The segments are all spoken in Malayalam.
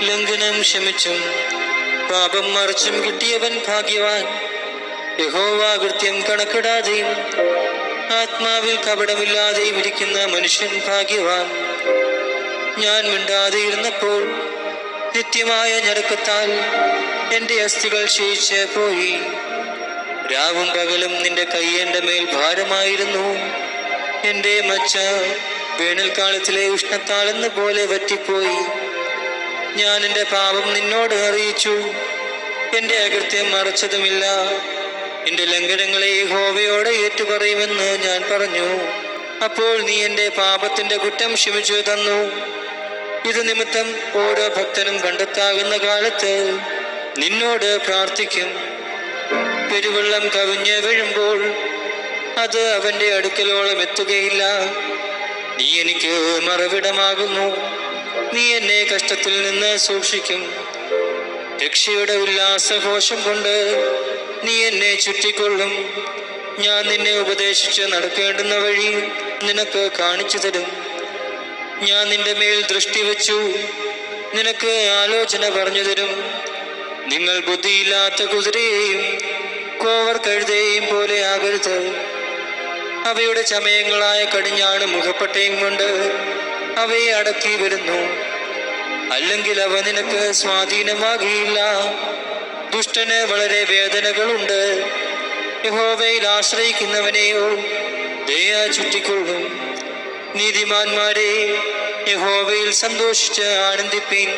ലംഘനം ക്ഷമിച്ചും പാപം മറച്ചും കിട്ടിയവൻ ഭാഗ്യവാൻ. യഹോവ കൃത്യം കണക്കിടാതെയും ആത്മാവിൽ കപടമില്ലാതെയും ഇരിക്കുന്ന മനുഷ്യൻ ഭാഗ്യവാൻ. ഞാൻ മിണ്ടാതെയിരുന്നപ്പോൾ നിത്യമായ ഞരക്കത്താൽ എൻ്റെ അസ്ഥികൾ ക്ഷയിച്ച് പോയി. രാവും പകലും നിന്റെ കൈ എൻ്റെ മേൽ ഭാരമായിരുന്നു. എൻ്റെ മച്ച വേനൽക്കാലത്തിലെ ഉഷ്ണത്താളെന്ന പോലെ വറ്റിപ്പോയി. ഞാൻ എൻ്റെ പാപം നിന്നോട് അറിയിച്ചു, എൻ്റെ അകൃത്യം മറച്ചതുമില്ല. എൻ്റെ ലംഘനങ്ങളെ യഹോവയോട് ഏറ്റുപറയുമെന്ന് ഞാൻ പറഞ്ഞു. അപ്പോൾ നീ എൻ്റെ പാപത്തിൻ്റെ കുറ്റം ക്ഷമിച്ചു തന്നു. ഇത് നിമിത്തം ഓരോ ഭക്തനും കണ്ടെത്താകുന്ന കാലത്ത് നിന്നോട് പ്രാർത്ഥിക്കും. പെരുവെള്ളം കവിഞ്ഞ് വീഴുമ്പോൾ അത് അവൻ്റെ അടുക്കലോളം എത്തുകയില്ല. നീ എനിക്ക് മറവിടമാകുന്നു. നീ എന്നെ കഷ്ടത്തിൽ നിന്ന് സൂക്ഷിക്കും. രക്ഷയുടെ ഉല്ലാസഘോഷം കൊണ്ട് നീ എന്നെ ചുറ്റിക്കൊള്ളും. ഞാൻ നിന്നെ ഉപദേശിച്ച് നടക്കേണ്ടുന്ന വഴി നിനക്ക് കാണിച്ചു തരും. ഞാൻ നിന്റെ മേൽ ദൃഷ്ടി വച്ചു നിനക്ക് ആലോചന പറഞ്ഞു തരും. നിങ്ങൾ ബുദ്ധിയില്ലാത്ത കുതിരയെയും കോവർ കഴുതയെയും പോലെ ആകരുത്. അവയുടെ ചമയങ്ങളായ കടിഞ്ഞാണ് മുഖപ്പട്ടയും കൊണ്ട് അവയെ അടക്കി വരുന്നു. അല്ലെങ്കിൽ അവ നിനക്ക് സ്വാധീനമാകിയില്ല. ദുഷ്ടന് വളരെ വേദനകളുണ്ട്. യഹോവയിൽ ആശ്രയിക്കുന്നവനെയോ ദയ ചുറ്റിക്കൊള്ളും. നീതിമാന്മാരെ, യഹോവയിൽ സന്തോഷിച്ച് ആനന്ദിപ്പിൻ.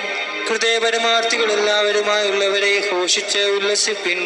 ഹൃദയപരമാർത്ഥികൾ എല്ലാവരുമായുള്ളവരെ ഘോഷിച്ച് ഉല്ലസിപ്പിൻ.